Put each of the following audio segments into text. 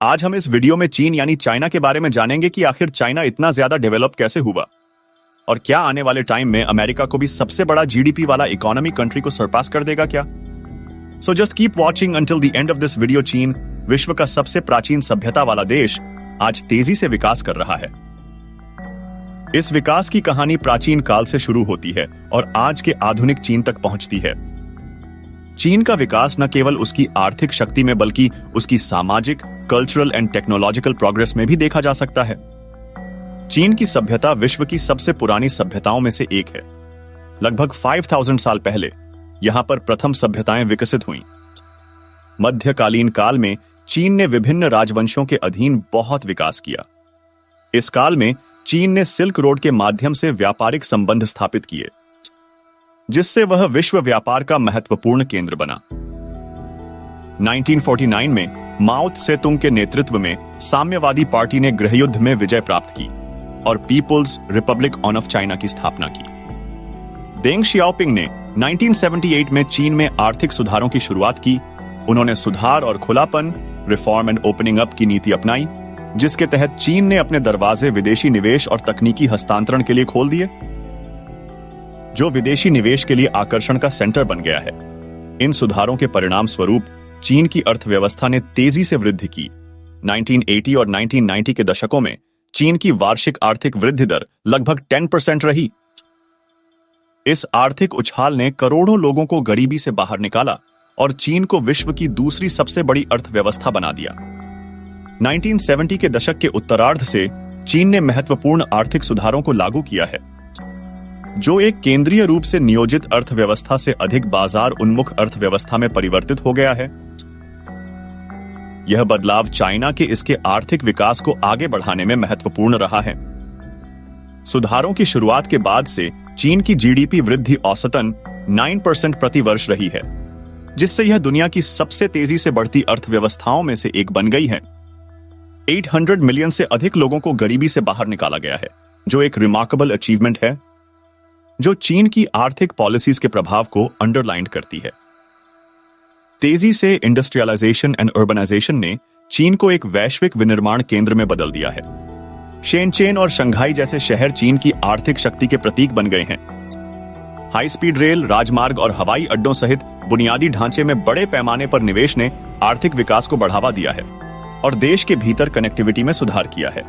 आज हम इस वीडियो में चीन यानी चाइना के बारे में जानेंगे कि आखिर चाइना इतना ज्यादा डेवलप कैसे हुआ और क्या आने वाले टाइम में अमेरिका को भी सबसे बड़ा जीडीपी वाला इकोनॉमी कंट्री को सरपास कर देगा क्या। So just keep watching until the end of this video. चीन विश्व का सबसे प्राचीन सभ्यता वाला देश आज तेजी से विकास कर रहा है। इस विकास की कहानी प्राचीन काल से शुरू होती है और आज के आधुनिक चीन तक पहुंचती है। चीन का विकास न केवल उसकी आर्थिक शक्ति में बल्कि उसकी सामाजिक, कल्चरल एंड टेक्नोलॉजिकल प्रोग्रेस में भी देखा जा सकता है। चीन की सभ्यता विश्व की सबसे पुरानी सभ्यताओं में से एक है। लगभग 5000 साल पहले यहां पर प्रथम सभ्यताएं विकसित हुईं। मध्यकालीन काल में चीन ने विभिन्न राजवंशों के अधीन बहुत विकास किया। इस काल में चीन ने सिल्क रोड के माध्यम से व्यापारिक संबंध स्थापित किए, जिससे वह विश्व व्यापार का महत्वपूर्ण केंद्र बना। 1949 में माओ त्से-तुंग के नेतृत्व में साम्यवादी पार्टी ने गृहयुद्ध में विजय प्राप्त की और पीपुल्स रिपब्लिक ऑफ चाइना की स्थापना की। देंग शियाओपिंग ने 1978 में चीन में आर्थिक सुधारों की शुरुआत की। उन्होंने सुधार और खुलापन, रिफॉर्म एंड ओपनिंग अप की नीति अपनाई, जिसके तहत चीन ने अपने दरवाजे विदेशी निवेश और तकनीकी हस्तांतरण के लिए खोल दिए, जो विदेशी निवेश के लिए आकर्षण का सेंटर बन गया है। इन सुधारों के परिणाम स्वरूप चीन की अर्थव्यवस्था ने तेजी से वृद्धि की। 1980 और 1990 के दशकों में चीन की वार्षिक आर्थिक वृद्धि दर लगभग 10% रही। इस आर्थिक उछाल ने करोड़ों लोगों को गरीबी से बाहर निकाला और चीन को विश्व की दूसरी सबसे बड़ी अर्थव्यवस्था बना दिया। 1970 के दशक के उत्तरार्ध से चीन ने महत्वपूर्ण आर्थिक सुधारों को लागू किया है, जो एक केंद्रीय रूप से नियोजित अर्थव्यवस्था से अधिक बाजार उन्मुख अर्थव्यवस्था में परिवर्तित हो गया है। यह बदलाव चाइना के इसके आर्थिक विकास को आगे बढ़ाने में महत्वपूर्ण रहा है। सुधारों की शुरुआत के बाद से चीन की जीडीपी वृद्धि औसतन 9% प्रति वर्ष रही है, जिससे यह दुनिया की सबसे तेजी से बढ़ती अर्थव्यवस्थाओं में से एक बन गई है। 800 मिलियन से अधिक लोगों को गरीबी से बाहर निकाला गया है, जो एक रिमार्केबल अचीवमेंट है, जो चीन की आर्थिक पॉलिसीज के प्रभाव को अंडरलाइन करती है। तेजी से इंडस्ट्रियलाइजेशन एंड अर्बनाइजेशन ने चीन को एक वैश्विक विनिर्माण केंद्र में बदल दिया है। शेनचेन और शंघाई जैसे शहर चीन की आर्थिक शक्ति के प्रतीक बन गए हैं। हाई स्पीड रेल, राजमार्ग और हवाई अड्डों सहित बुनियादी ढांचे में बड़े पैमाने पर निवेश ने आर्थिक विकास को बढ़ावा दिया है और देश के भीतर कनेक्टिविटी में सुधार किया है।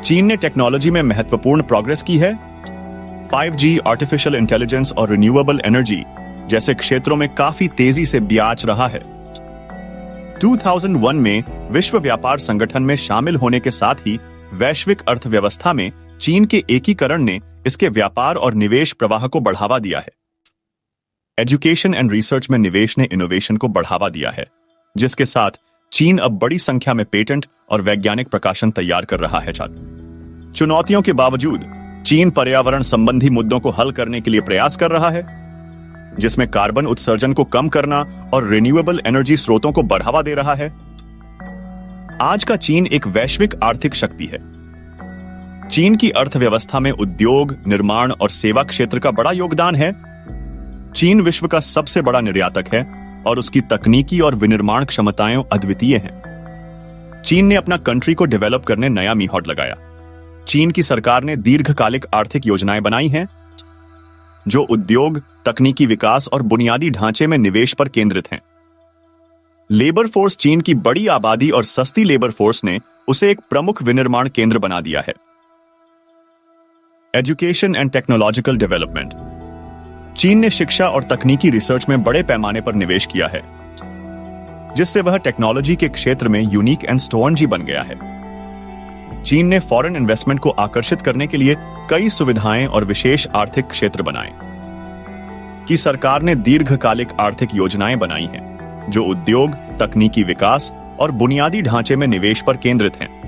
चीन ने टेक्नोलॉजी में महत्वपूर्ण प्रोग्रेस की है। 5G, आर्टिफिशियल इंटेलिजेंस और रिन्यूएबल एनर्जी जैसे क्षेत्रों में काफी तेजी से ब्याज रहा है। 2001 में विश्व व्यापार संगठन में शामिल होने के साथ ही वैश्विक अर्थव्यवस्था में चीन के एकीकरण ने इसके व्यापार और निवेश प्रवाह को बढ़ावा दिया है। एजुकेशन एंड रिसर्च में निवेश ने इनोवेशन को बढ़ावा दिया है, जिसके साथ चीन अब बड़ी संख्या में पेटेंट और वैज्ञानिक प्रकाशन तैयार कर रहा है। चुनौतियों के बावजूद चीन पर्यावरण संबंधी मुद्दों को हल करने के लिए प्रयास कर रहा है, जिसमें कार्बन उत्सर्जन को कम करना और रिन्यूएबल एनर्जी स्रोतों को बढ़ावा दे रहा है। आज का चीन एक वैश्विक आर्थिक शक्ति है। चीन की अर्थव्यवस्था में उद्योग, निर्माण और सेवा क्षेत्र का बड़ा योगदान है। चीन विश्व का सबसे बड़ा निर्यातक है और उसकी तकनीकी और विनिर्माण क्षमताएं अद्वितीय हैं। चीन ने अपना कंट्री को डेवलप करने नया मीहौट लगाया। चीन की सरकार ने दीर्घकालिक आर्थिक योजनाएं बनाई हैं, जो उद्योग, तकनीकी विकास और बुनियादी ढांचे में निवेश पर केंद्रित हैं। लेबर फोर्स चीन की बड़ी आबादी और सस्ती लेबर फोर्स ने उसे एक प्रमुख विनिर्माण केंद्र बना दिया है। Education and technological development. चीन ने शिक्षा और तकनीकी रिसर्च में बड़े पैमाने पर निवेश किया है, जिससे वह टेक्नोलॉजी के क्षेत्र में यूनिक एंड स्टोनजी बन गया है। चीन ने फॉरेन इन्वेस्टमेंट को आकर्षित करने के लिए कई सुविधाएं और विशेष आर्थिक क्षेत्र बनाए। कि सरकार ने दीर्घकालिक आर्थिक योजनाएं बनाई हैं, जो उद्योग, तकनीकी विकास और बुनियादी ढांचे में निवेश पर केंद्रित हैं,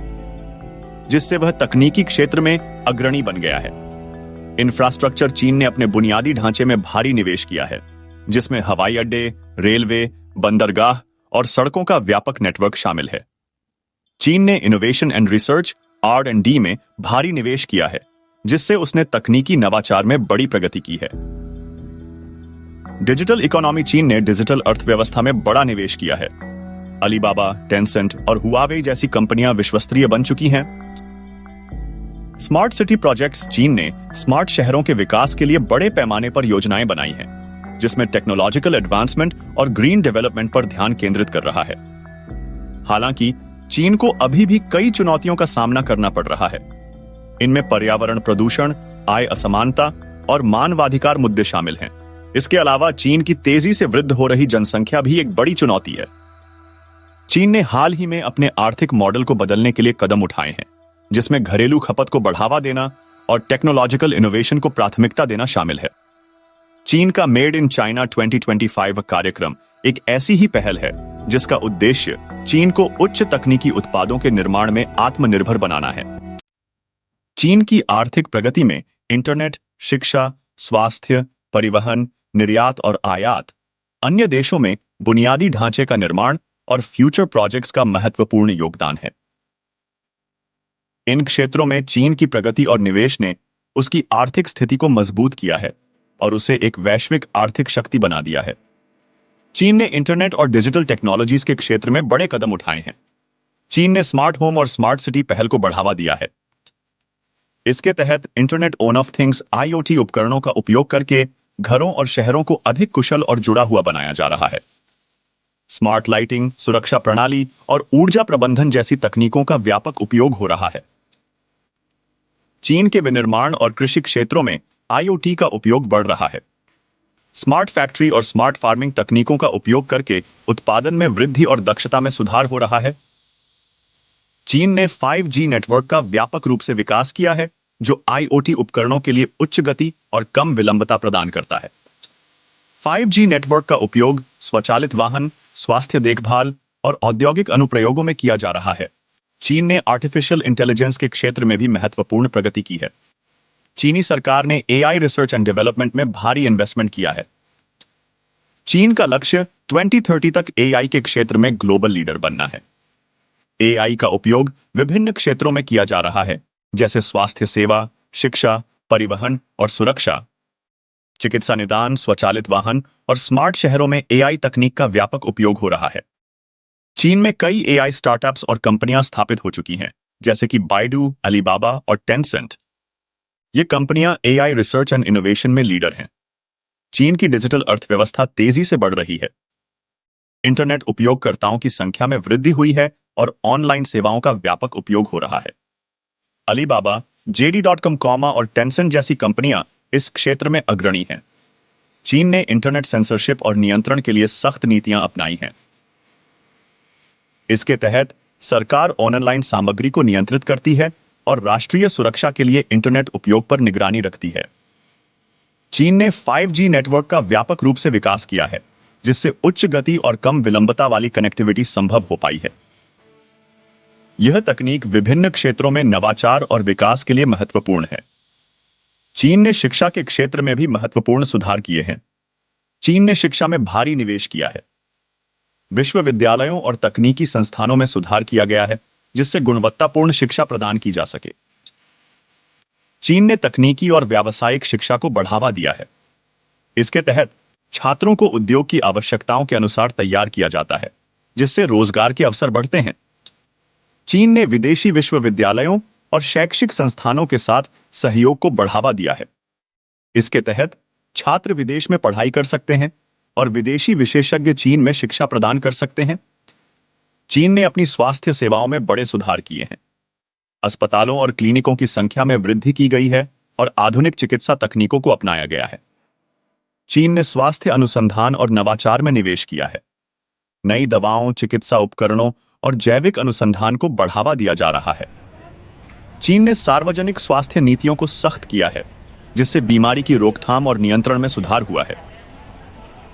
जिससे वह तकनीकी क्षेत्र में अग्रणी बन गया है। इंफ्रास्ट्रक्चर। चीन ने अपने बुनियादी ढांचे में भारी निवेश किया है, जिसमें हवाई अड्डे, रेलवे, बंदरगाह और सड़कों का व्यापक नेटवर्क शामिल है। चीन ने इनोवेशन एंड रिसर्च R&D में भारी निवेश किया है, जिससे उसने तकनीकी नवाचार में बड़ी प्रगति की है। Digital economy. चीन ने डिजिटल अर्थव्यवस्था में बड़ा निवेश किया है। अलीबाबा, टेंसेंट और हुआवे जैसी कंपनियां विश्वस्तरीय बन चुकी हैं। स्मार्ट सिटी प्रोजेक्ट्स चीन ने स्मार्ट शहरों के विकास के लिए बड़े पैमाने पर योजनाएं बनाई हैं, जिसमें टेक्नोलॉजिकल एडवांसमेंट और ग्रीन डेवलपमेंट पर ध्यान केंद्रित कर रहा है। हालांकि चीन को अभी भी कई चुनौतियों का सामना करना पड़ रहा है। इनमें पर्यावरण प्रदूषण, आय असमानता और मानवाधिकार मुद्दे शामिल हैं। इसके अलावा चीन की तेजी से वृद्धि हो रही जनसंख्या भी एक बड़ी चुनौती है। चीन ने हाल ही में अपने आर्थिक मॉडल को बदलने के लिए कदम उठाए हैं, जिसमें घरेलू खपत को बढ़ावा देना और टेक्नोलॉजिकल इनोवेशन को प्राथमिकता देना शामिल है। चीन का मेड इन चाइना 2025 कार्यक्रम एक ऐसी ही पहल है जिसका उद्देश्य चीन को उच्च तकनीकी उत्पादों के निर्माण में आत्मनिर्भर बनाना है। चीन की आर्थिक प्रगति में इंटरनेट, शिक्षा, स्वास्थ्य, परिवहन, निर्यात और आयात, अन्य देशों में बुनियादी ढांचे का निर्माण और फ्यूचर प्रोजेक्ट्स का महत्वपूर्ण योगदान है। इन क्षेत्रों में चीन की प्रगति और निवेश ने उसकी आर्थिक स्थिति को मजबूत किया है और उसे एक वैश्विक आर्थिक शक्ति बना दिया है। चीन ने इंटरनेट और डिजिटल टेक्नोलॉजीज के क्षेत्र में बड़े कदम उठाए हैं। चीन ने स्मार्ट होम और स्मार्ट सिटी पहल को बढ़ावा दिया है। इसके तहत इंटरनेट ऑफ थिंग्स IoT उपकरणों का उपयोग करके घरों और शहरों को अधिक कुशल और जुड़ा हुआ बनाया जा रहा है। स्मार्ट लाइटिंग, सुरक्षा प्रणाली और ऊर्जा प्रबंधन जैसी तकनीकों का व्यापक उपयोग हो रहा है। चीन के विनिर्माण और कृषि क्षेत्रों में IoT का उपयोग बढ़ रहा है। स्मार्ट फैक्ट्री और स्मार्ट फार्मिंग तकनीकों का उपयोग करके उत्पादन में वृद्धि और दक्षता में सुधार हो रहा है। चीन ने 5G नेटवर्क का व्यापक रूप से विकास किया है, जो IoT उपकरणों के लिए उच्च गति और कम विलंबता प्रदान करता है। 5G नेटवर्क का उपयोग स्वचालित वाहन, स्वास्थ्य देखभाल और औद्योगिक अनुप्रयोगों में किया जा रहा है। चीन ने आर्टिफिशियल इंटेलिजेंस के क्षेत्र में भी महत्वपूर्ण प्रगति की है। चीनी सरकार ने AI रिसर्च एंड डेवलपमेंट में भारी इन्वेस्टमेंट किया है। चीन का लक्ष्य 2030 तक AI के क्षेत्र में ग्लोबल लीडर बनना है। AI का उपयोग विभिन्न क्षेत्रों में किया जा रहा है, जैसे स्वास्थ्य सेवा, शिक्षा, परिवहन और सुरक्षा, चिकित्सा निदान, स्वचालित वाहन और स्मार्ट शहरों में AI तकनीक का व्यापक उपयोग हो रहा है। चीन में कई AI स्टार्टअप्स और कंपनियां स्थापित हो चुकी हैं, जैसे कि बाइडू, अलीबाबा और टेंसेंट। ये कंपनियां AI रिसर्च एंड इनोवेशन में लीडर हैं। चीन की डिजिटल अर्थव्यवस्था तेजी से बढ़ रही है। इंटरनेट उपयोगकर्ताओं की संख्या में वृद्धि हुई है और ऑनलाइन सेवाओं का व्यापक उपयोग हो रहा है। अलीबाबा, JD.com और टेंसेंट जैसी कंपनियां इस क्षेत्र में अग्रणी हैं। चीन ने इंटरनेट सेंसरशिप और नियंत्रण के लिए सख्त नीतियां अपनाई हैं। इसके तहत सरकार ऑनलाइन सामग्री को नियंत्रित करती है और राष्ट्रीय सुरक्षा के लिए इंटरनेट उपयोग पर निगरानी रखती है। चीन ने 5G नेटवर्क का व्यापक रूप से विकास किया है, जिससे उच्च गति और कम विलंबता वाली कनेक्टिविटी संभव हो पाई है। यह तकनीक विभिन्न क्षेत्रों में नवाचार और विकास के लिए महत्वपूर्ण है। चीन ने शिक्षा के क्षेत्र में भी महत्वपूर्ण सुधार किए हैं। चीन ने शिक्षा में भारी निवेश किया है। विश्वविद्यालयों और तकनीकी संस्थानों में सुधार किया गया है, जिससे गुणवत्तापूर्ण शिक्षा प्रदान की जा सके। चीन ने तकनीकी और व्यावसायिक शिक्षा को बढ़ावा दिया है। इसके तहत छात्रों को उद्योग की आवश्यकताओं के अनुसार तैयार किया जाता है, जिससे रोजगार के अवसर बढ़ते हैं। चीन ने विदेशी विश्वविद्यालयों और शैक्षिक संस्थानों के साथ सहयोग को बढ़ावा दिया है। इसके तहत छात्र विदेश में पढ़ाई कर सकते हैं और विदेशी विशेषज्ञ चीन में शिक्षा प्रदान कर सकते हैं। चीन ने अपनी स्वास्थ्य सेवाओं में बड़े सुधार किए हैं। अस्पतालों और क्लिनिकों की संख्या में वृद्धि की गई है और आधुनिक चिकित्सा तकनीकों को अपनाया गया है। चीन ने स्वास्थ्य अनुसंधान और नवाचार में निवेश किया है। नई दवाओं, चिकित्सा उपकरणों और जैविक अनुसंधान को बढ़ावा दिया जा रहा है। चीन ने सार्वजनिक स्वास्थ्य नीतियों को सख्त किया है, जिससे बीमारी की रोकथाम और नियंत्रण में सुधार हुआ है।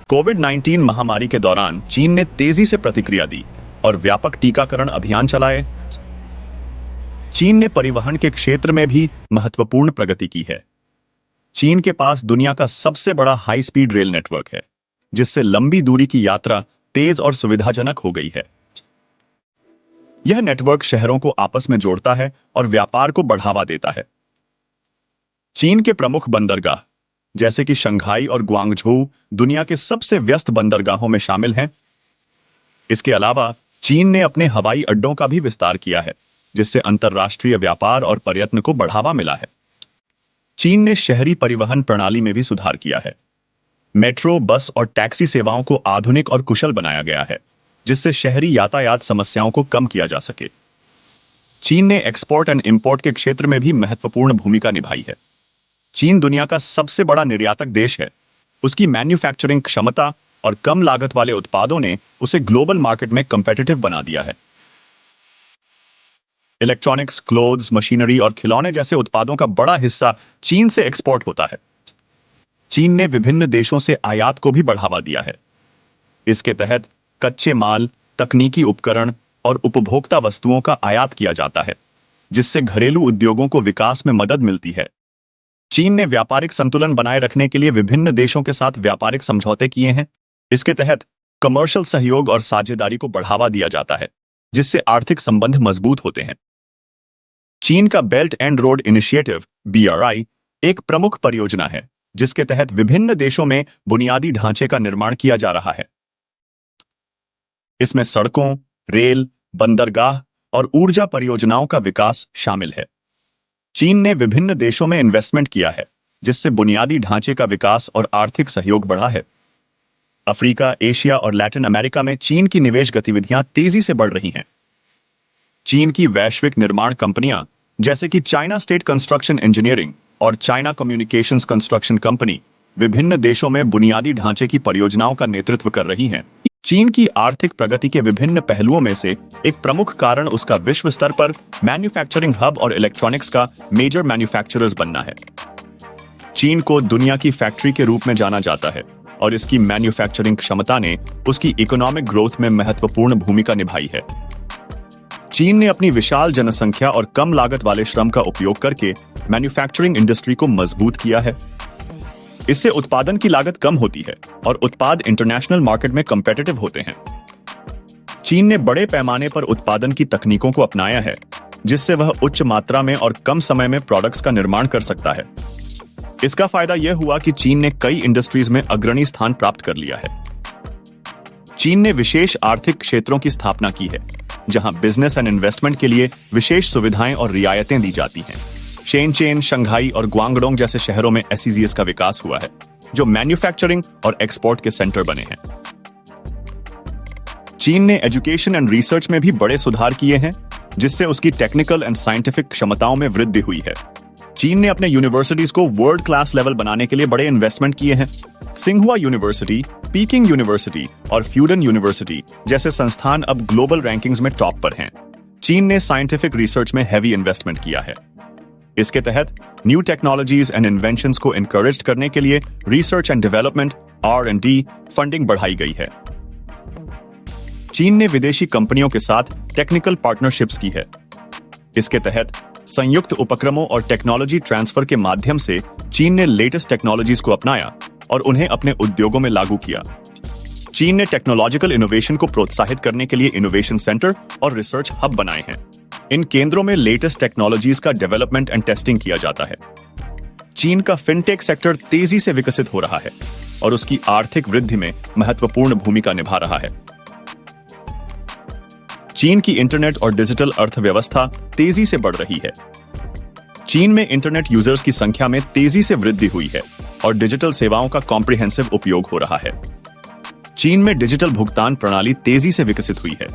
कोविड-19 महामारी के दौरान चीन ने तेजी से प्रतिक्रिया दी और व्यापक टीकाकरण अभियान चलाए। चीन ने परिवहन के क्षेत्र में भी महत्वपूर्ण प्रगति की है। चीन के पास दुनिया का सबसे बड़ा हाई स्पीड रेल नेटवर्क है, जिससे लंबी दूरी की यात्रा तेज और सुविधाजनक हो गई है। यह नेटवर्क शहरों को आपस में जोड़ता है और व्यापार को बढ़ावा देता है। चीन के प्रमुख बंदरगाह, जैसे कि शंघाई और ग्वांगझोउ, दुनिया के सबसे व्यस्त बंदरगाहों में शामिल हैं। इसके अलावा चीन ने अपने हवाई अड्डों का भी विस्तार किया है, जिससे अंतर्राष्ट्रीय व्यापार और पर्यटन को बढ़ावा मिला है। चीन ने शहरी परिवहन प्रणाली में भी सुधार किया है। मेट्रो, बस और टैक्सी सेवाओं को आधुनिक और कुशल बनाया गया है, जिससे शहरी यातायात समस्याओं को कम किया जा सके। चीन ने एक्सपोर्ट एंड इंपोर्ट के क्षेत्र में भी महत्वपूर्ण भूमिका निभाई है। चीन दुनिया का सबसे बड़ा निर्यातक देश है। उसकी मैन्युफैक्चरिंग क्षमता और कम लागत वाले उत्पादों ने उसे ग्लोबल मार्केट में कंपेटिटिव बना दिया है। इलेक्ट्रॉनिक्स, क्लोथ्स, मशीनरी और खिलौने जैसे उत्पादों का बड़ा हिस्सा चीन से एक्सपोर्ट होता है। चीन ने विभिन्न देशों से आयात को भी बढ़ावा दिया है। इसके तहत कच्चे माल, तकनीकी उपकरण और उपभोक्ता वस्तुओं का आयात किया जाता है, जिससे घरेलू उद्योगों को विकास में मदद मिलती है। चीन ने व्यापारिक संतुलन बनाए रखने के लिए विभिन्न देशों के साथ व्यापारिक समझौते किए हैं। इसके तहत कमर्शियल सहयोग और साझेदारी को बढ़ावा दिया जाता है, जिससे आर्थिक संबंध मजबूत होते हैं। चीन का belt and road initiative (BRI) एक प्रमुख परियोजना है, जिसके तहत विभिन्न देशों में बुनियादी ढांचे का निर्माण किया जा रहा है। इसमें सड़कों, रेल, बंदरगाह और ऊर्जा परियोजनाओं का विकास शामिल है। चीन ने विभिन्न देशों में इन्वेस्टमेंट किया है, जिससे बुनियादी ढांचे का विकास और आर्थिक सहयोग बढ़ा है। अफ्रीका, एशिया और लैटिन अमेरिका में चीन की निवेश गतिविधियां तेजी से बढ़ रही हैं। चीन की वैश्विक निर्माण कंपनियां जैसे कि चाइना स्टेट कंस्ट्रक्शन इंजीनियरिंग और चाइना कम्युनिकेशंस कंस्ट्रक्शन कंपनी विभिन्न देशों में बुनियादी ढांचे की परियोजनाओं का नेतृत्व कर रही हैं। चीन की आर्थिक प्रगति के विभिन्न पहलुओं में से एक प्रमुख कारण उसका विश्व स्तर पर मैन्युफैक्चरिंग हब और इलेक्ट्रॉनिक्स का मेजर मैन्युफैक्चरर्स बनना है। चीन को दुनिया की फैक्ट्री के रूप में जाना जाता है और इसकी मैन्युफैक्चरिंग क्षमता ने उसकी इकोनॉमिक ग्रोथ में महत्वपूर्ण भूमिका निभाई है। चीन ने अपनी विशाल जनसंख्या और कम लागत वाले श्रम का उपयोग करके मैन्युफैक्चरिंग इंडस्ट्री को मजबूत किया है। इससे उत्पादन की लागत कम होती है और उत्पाद इंटरनेशनल मार्केट में कंपेटिटिव होते हैं। चीन ने बड़े पैमाने पर उत्पादन की तकनीकों को अपनाया है, जिससे वह उच्च मात्रा में और कम समय में प्रोडक्ट्स का निर्माण कर सकता है। इसका फायदा यह हुआ कि चीन ने कई इंडस्ट्रीज में अग्रणी स्थान प्राप्त कर लिया है। चीन ने विशेष आर्थिक क्षेत्रों की स्थापना की है, जहां बिजनेस एंड इन्वेस्टमेंट के लिए विशेष सुविधाएं और रियायतें दी जाती हैं। शेनचेन, शंघाई और ग्वांगडोंग जैसे शहरों में SEZs का विकास हुआ है, जो मैन्युफैक्चरिंग और एक्सपोर्ट के सेंटर बने हैं। चीन ने एजुकेशन एंड रिसर्च में भी बड़े सुधार किए हैं, जिससे उसकी टेक्निकल एंड साइंटिफिक क्षमताओं में वृद्धि हुई है। चीन ने अपने यूनिवर्सिटीज को वर्ल्ड क्लास लेवल बनाने के लिए बड़े इन्वेस्टमेंट किए हैं। सिंहुआ यूनिवर्सिटी, पीकिंग यूनिवर्सिटी और फ्यूडन यूनिवर्सिटी जैसे संस्थान अब ग्लोबल रैंकिंग्स में टॉप पर हैं। चीन ने साइंटिफिक रिसर्च में हैवी इन्वेस्टमेंट किया है। इसके तहत न्यू टेक्नोलॉजीज एंड इन्वेंशंस को एनकरेज करने के लिए research and development (R&D) funding बढ़ाई गई है। चीन ने विदेशी कंपनियों के साथ टेक्निकल पार्टनरशिप्स की है। इसके तहत संयुक्त उपक्रमों और टेक्नोलॉजी ट्रांसफर के माध्यम से चीन ने लेटेस्ट टेक्नोलॉजीज को अपनाया और उन्हें अपने उद्योगों में लागू किया। चीन ने टेक्नोलॉजिकल इनोवेशन को प्रोत्साहित करने के लिए इनोवेशन सेंटर और रिसर्च हब बनाए हैं। इन केंद्रों में लेटेस्ट टेक्नोलॉजीज का डेवलपमेंट एंड टेस्टिंग किया जाता है। चीन का फिनटेक सेक्टर तेजी से विकसित हो रहा है और उसकी आर्थिक वृद्धि में महत्वपूर्ण भूमिका निभा रहा है। चीन की इंटरनेट और डिजिटल अर्थव्यवस्था तेजी से बढ़ रही है। चीन में इंटरनेट यूजर्स की संख्या में तेजी से वृद्धि हुई है और डिजिटल सेवाओं का कॉम्प्रिहेंसिव उपयोग हो रहा है। चीन में डिजिटल भुगतान प्रणाली तेजी से विकसित हुई है।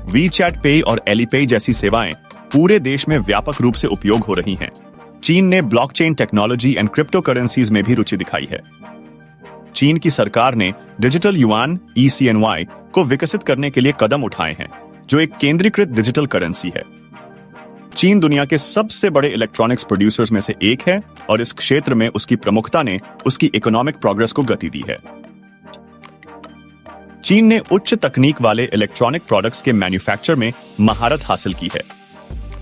WeChat Pay और Alipay जैसी सेवाएं पूरे देश में व्यापक रूप से उपयोग हो रही हैं। चीन ने blockchain technology and crypto currencies में भी रुचि दिखाई है। चीन की सरकार ने डिजिटल युआन (ECNY) को विकसित करने के लिए कदम उठाए हैं, जो एक केंद्रीकृत डिजिटल करेंसी है। चीन दुनिया के सबसे बड़े इलेक्ट्रॉनिक्स प्रोड्यूसर्स में से एक है और इस क्षेत्र में उसकी प्रमुखता ने उसकी इकोनॉमिक प्रोग्रेस को गति दी है। चीन ने उच्च तकनीक वाले इलेक्ट्रॉनिक प्रोडक्ट्स के मैन्युफैक्चर में महारत हासिल की है।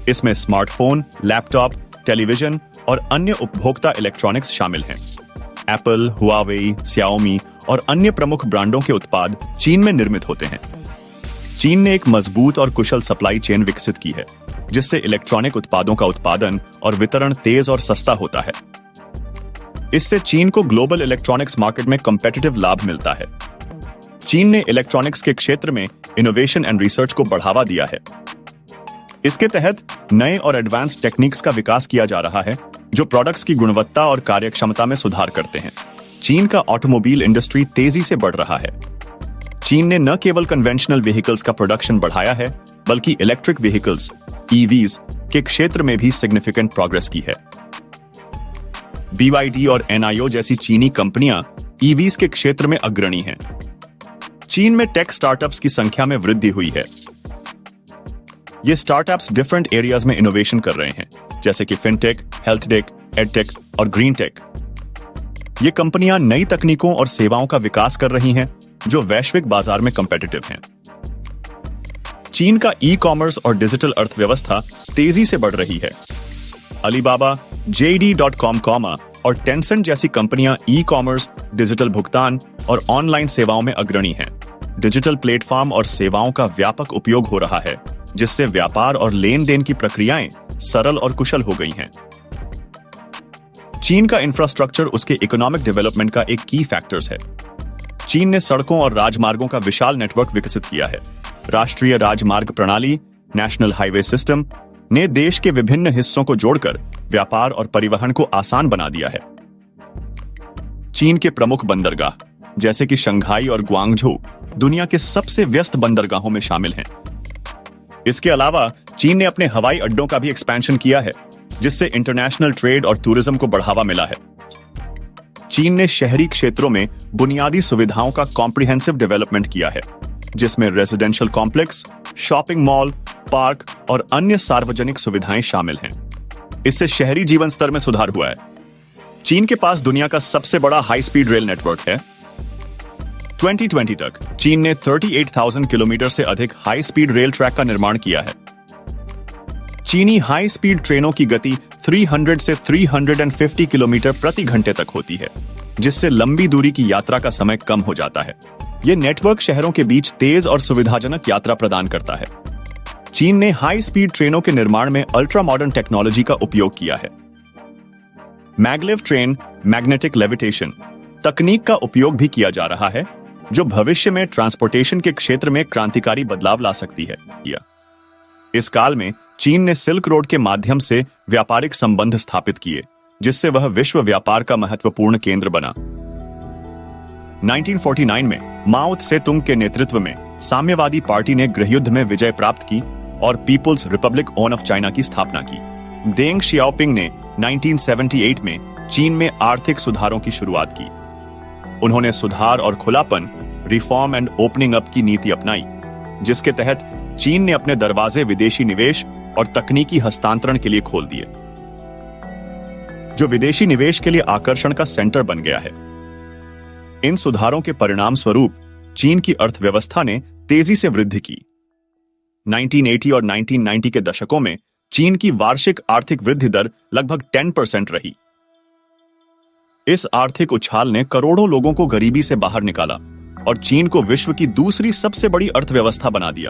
इसमें स्मार्टफोन, लैपटॉप, टेलीविजन और अन्य उपभोक्ता इलेक्ट्रॉनिक्स शामिल हैं। एप्पल, हुआवेई, Xiaomi और अन्य प्रमुख ब्रांडों के उत्पाद चीन में निर्मित होते हैं। चीन ने एक मजबूत और कुशल सप्लाई चेन विकसित की है, जिससे इलेक्ट्रॉनिक उत्पादों का उत्पादन और वितरण तेज और सस्ता होता है। इससे चीन को ग्लोबल इलेक्ट्रॉनिक्स मार्केट में कॉम्पिटिटिव लाभ मिलता है। चीन ने इलेक्ट्रॉनिक्स के क्षेत्र में इनोवेशन एंड रिसर्च को बढ़ावा दिया है। इसके तहत नए और एडवांस टेक्निक्स का विकास किया जा रहा है जो प्रोडक्ट्स की गुणवत्ता और कार्यक्षमता में सुधार करते हैं। चीन का ऑटोमोबाइल इंडस्ट्री तेजी से बढ़ रहा है। चीन ने न केवल कन्वेंशनल व्हीकल्स का प्रोडक्शन बढ़ाया है बल्कि इलेक्ट्रिक व्हीकल्स ईवीज के क्षेत्र में भी सिग्निफिकेंट प्रोग्रेस की है। BYD और NIO जैसी चीनी कंपनियां ईवीज के क्षेत्र में अग्रणी हैं। चीन में टेक स्टार्टअप्स की संख्या में वृद्धि हुई है। ये स्टार्टअप्स डिफरेंट एरियाज में इनोवेशन कर रहे हैं, जैसे कि फिनटेक, हेल्थटेक, एडटेक और ग्रीन टेक। ये कंपनियां नई तकनीकों और सेवाओं का विकास कर रही हैं जो वैश्विक बाजार में कॉम्पिटिटिव हैं। चीन का ई-कॉमर्स और डिजिटल अर्थव्यवस्था तेजी से बढ़ रही है। अलीबाबा, JD.com और टेंसेंट जैसी कंपनियां ई-कॉमर्स, डिजिटल भुगतान और ऑनलाइन सेवाओं में अग्रणी हैं। डिजिटल प्लेटफॉर्म और सेवाओं का व्यापक उपयोग हो रहा है, जिससे व्यापार और लेन देन की प्रक्रियाएं सरल और कुशल हो गई हैं। चीन का इंफ्रास्ट्रक्चर उसके इकोनॉमिक डेवलपमेंट का एक की फैक्टर्स है। चीन ने सड़कों और राजमार्गों का विशाल नेटवर्क विकसित किया है। राष्ट्रीय राजमार्ग प्रणाली, नेशनल हाईवे सिस्टम ने देश के विभिन्न हिस्सों को जोड़कर व्यापार और परिवहन को आसान बना दिया है। चीन के प्रमुख बंदरगाह जैसे कि शंघाई और ग्वांगझू दुनिया के सबसे व्यस्त बंदरगाहों में शामिल हैं। इसके अलावा चीन ने अपने हवाई अड्डों का भी एक्सपेंशन किया है, जिससे इंटरनेशनल ट्रेड और टूरिज्म को बढ़ावा मिला है। चीन ने शहरी क्षेत्रों में बुनियादी सुविधाओं का कॉम्प्रिहेंसिव डेवलपमेंट किया है, जिसमें residential complex, shopping mall, park और अन्य सार्वजनिक सुविधाएं शामिल हैं। इससे शहरी जीवन स्तर में सुधार हुआ है। चीन के पास दुनिया का सबसे बड़ा हाई स्पीड रेल नेटवर्क है। 2020 तक चीन ने 38,000 किलोमीटर से अधिक हाई स्पीड रेल ट्रैक का निर्माण किया है। चीनी हाई स्पीड ट्रेनों की गति 300 से 350 किलोमीटर प्रति घंटे तक होती है, जिससे लंबी दूरी की यात्रा का समय कम हो जाता है। यह नेटवर्क शहरों के बीच तेज और सुविधाजनक यात्रा प्रदान करता है। चीन ने हाई स्पीड ट्रेनों के निर्माण में अल्ट्रा मॉडर्न टेक्नोलॉजी का उपयोग किया है। मैगलेव ट्रेन मैग्नेटिक लेविटेशन तकनीक का उपयोग भी किया जा रहा है, जो भविष्य में ट्रांसपोर्टेशन के क्षेत्र में क्रांतिकारी बदलाव ला सकती है। इस काल में चीन ने सिल्क रोड के माध्यम से व्यापारिक संबंध स्थापित किए, जिससे वह विश्व व्यापार का महत्वपूर्ण केंद्र बना। 1949 में माओ त्से-तुंग के नेतृत्व में साम्यवादी पार्टी ने गृहयुद्ध में विजय प्राप्त की और पीपुल्स रिपब्लिक ऑफ चाइना की स्थापना की। देंग शियाओपिंग ने 1978 में चीन में आर्थिक सुधारों की शुरुआत की। उन्होंने सुधार और खुलापन, रिफॉर्म एंड ओपनिंग अप की नीति अपनाई, जिसके तहत चीन ने अपने दरवाजे विदेशी निवेश और तकनीकी हस्तांतरण के लिए खोल दिए, जो विदेशी निवेश के लिए आकर्षण का सेंटर बन गया है। इन सुधारों के परिणाम स्वरूप चीन की अर्थव्यवस्था ने तेजी से वृद्धि की। 1980 और 1990 के दशकों में चीन की वार्षिक आर्थिक वृद्धि दर लगभग 10% रही। इस आर्थिक उछाल ने करोड़ों लोगों को गरीबी से बाहर निकाला और चीन को विश्व की दूसरी सबसे बड़ी अर्थव्यवस्था बना दिया।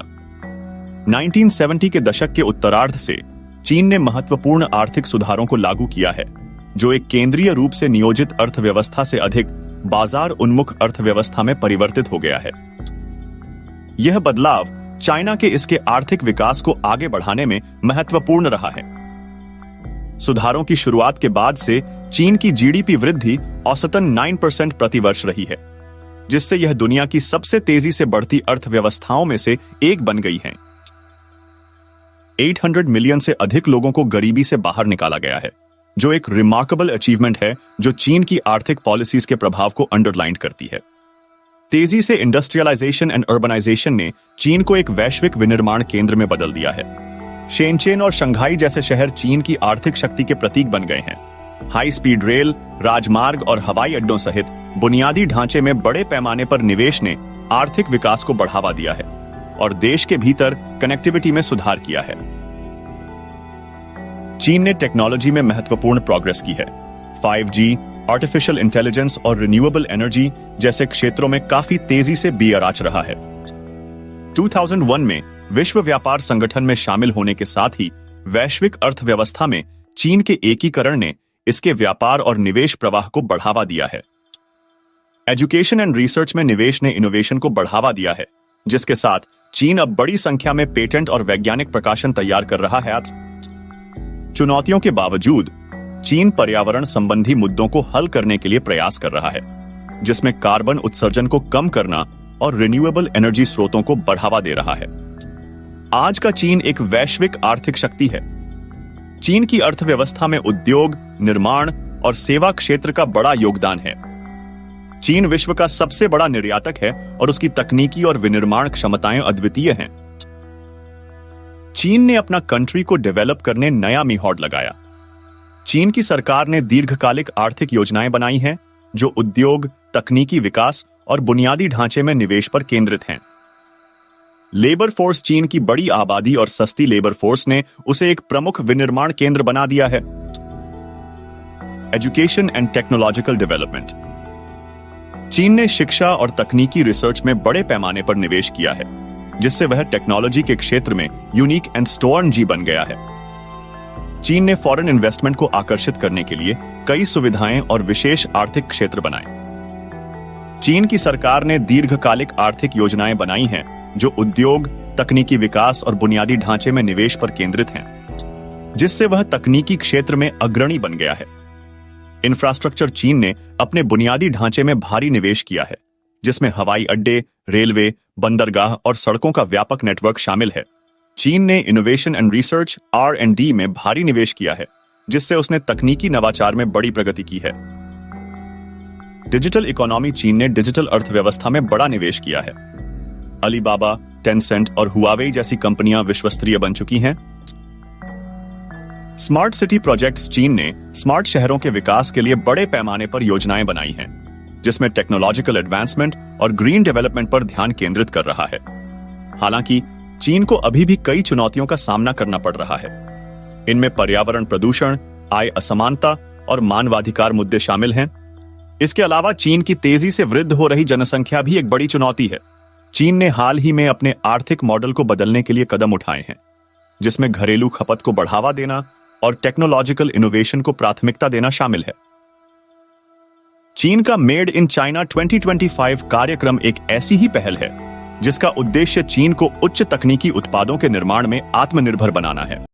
1970 के दशक के उत्तरार्ध से चीन ने महत्वपूर्ण आर्थिक सुधारों को लागू किया है, जो एक केंद्रीय रूप से नियोजित अर्थव्यवस्था से अधिक बाजार उन्मुख अर्थव्यवस्था में परिवर्तित हो गया है। यह बदलाव चाइना के इसके आर्थिक विकास को आगे बढ़ाने में महत्वपूर्ण रहा है। सुधारों की शुरुआत के बाद से चीन की जीडीपी वृद्धि औसतन 9% प्रति वर्ष रही है, जिससे यह दुनिया की सबसे तेजी से बढ़ती अर्थव्यवस्थाओं में से एक बन गई है। 800 मिलियन से अधिक लोगों को गरीबी से बाहर निकाला गया है, जो एक रिमार्केबल अचीवमेंट है जो चीन की आर्थिक पॉलिसीज के प्रभाव को अंडरलाइन करती है। तेजी से इंडस्ट्रियलाइजेशन एंड अर्बनाइजेशन ने चीन को एक वैश्विक विनिर्माण केंद्र में बदल दिया है। शेनचेन और शंघाई जैसे शहर चीन की आर्थिक शक्ति के प्रतीक बन गए हैं। हाई स्पीड रेल, राजमार्ग और हवाई अड्डों सहित बुनियादी ढांचे में बड़े पैमाने पर निवेश ने आर्थिक विकास को बढ़ावा दिया है और देश के भीतर कनेक्टिविटी में सुधार किया है। चीन ने टेक्नोलॉजी में महत्वपूर्ण प्रोग्रेस की है। 5G, आर्टिफिशियल इंटेलिजेंस और रिन्यूएबल एनर्जी जैसे क्षेत्रों में काफी तेजी से बियर आच रहा है। 2001 में विश्व व्यापार संगठन में शामिल होने के साथ ही वैश्विक अर्थव्यवस्था में चीन के एकीकरण ने इसके व्यापार और निवेश प्रवाह को बढ़ावा दिया है। एजुकेशन एंड रिसर्च में निवेश ने इनोवेशन को बढ़ावा दिया है, जिसके साथ चीन अब बड़ी संख्या में पेटेंट और वैज्ञानिक प्रकाशन तैयार कर रहा है। चुनौतियों के बावजूद चीन पर्यावरण संबंधी मुद्दों को हल करने के लिए प्रयास कर रहा है, जिसमें कार्बन उत्सर्जन को कम करना और रिन्यूएबल एनर्जी स्रोतों को बढ़ावा दे रहा है। आज का चीन एक वैश्विक आर्थिक शक्ति है। चीन की अर्थव्यवस्था में उद्योग, निर्माण और सेवा क्षेत्र का बड़ा योगदान है। चीन विश्व का सबसे बड़ा निर्यातक है और उसकी तकनीकी और विनिर्माण क्षमताएं अद्वितीय हैं। चीन ने अपना कंट्री को डेवलप करने नया मीहौड़ लगाया। चीन की सरकार ने दीर्घकालिक आर्थिक योजनाएं बनाई हैं, जो उद्योग, तकनीकी विकास और बुनियादी ढांचे में निवेश पर केंद्रित हैं। लेबर फोर्स चीन की बड़ी आबादी और सस्ती लेबर फोर्स ने उसे एक प्रमुख विनिर्माण केंद्र बना दिया है। Education and technological development. चीन ने शिक्षा और तकनीकी रिसर्च में बड़े पैमाने पर निवेश किया है, जिससे वह टेक्नोलॉजी के क्षेत्र में यूनिक एंड स्टोर्न जी बन गया है। चीन ने फॉरेन इन्वेस्टमेंट को आकर्षित करने के लिए कई सुविधाएं और विशेष आर्थिक क्षेत्र बनाए। चीन की सरकार ने दीर्घकालिक आर्थिक योजनाएं बनाई हैं, जो उद्योग, तकनीकी विकास और बुनियादी ढांचे में निवेश पर केंद्रित हैं, जिससे वह तकनीकी क्षेत्र में अग्रणी बन गया है। इंफ्रास्ट्रक्चर चीन ने अपने बुनियादी ढांचे में भारी निवेश किया है, जिसमें हवाई अड्डे, रेलवे, बंदरगाह और सड़कों का व्यापक नेटवर्क शामिल है। चीन ने इनोवेशन एंड रिसर्च R&D में भारी निवेश किया है, जिससे उसने तकनीकी नवाचार में बड़ी प्रगति की है। Digital economy. चीन ने डिजिटल अर्थव्यवस्था में बड़ा निवेश किया है। अलीबाबा, टेंसेंट और हुआवेई जैसी कंपनियां विश्वस्तरीय बन चुकी हैं। Smart city projects. चीन ने स्मार्ट शहरों के विकास के लिए बड़े पैमाने पर योजनाएं बनाई हैं, जिसमें टेक्नोलॉजिकल एडवांसमेंट और ग्रीन डेवलपमेंट पर ध्यान केंद्रित कर रहा है। हालांकि चीन को अभी भी कई चुनौतियों का सामना करना पड़ रहा है। इनमें पर्यावरण प्रदूषण, आय असमानता और मानवाधिकार मुद्दे शामिल हैं। इसके अलावा चीन की तेजी से वृद्धि हो रही जनसंख्या भी एक बड़ी चुनौती है। चीन ने हाल ही में अपने आर्थिक मॉडल को बदलने के लिए कदम उठाए हैं, जिसमें घरेलू खपत को बढ़ावा देना और टेक्नोलॉजिकल इनोवेशन को प्राथमिकता देना शामिल है। चीन का मेड इन चाइना 2025 कार्यक्रम एक ऐसी ही पहल है, जिसका उद्देश्य चीन को उच्च तकनीकी उत्पादों के निर्माण में आत्मनिर्भर बनाना है।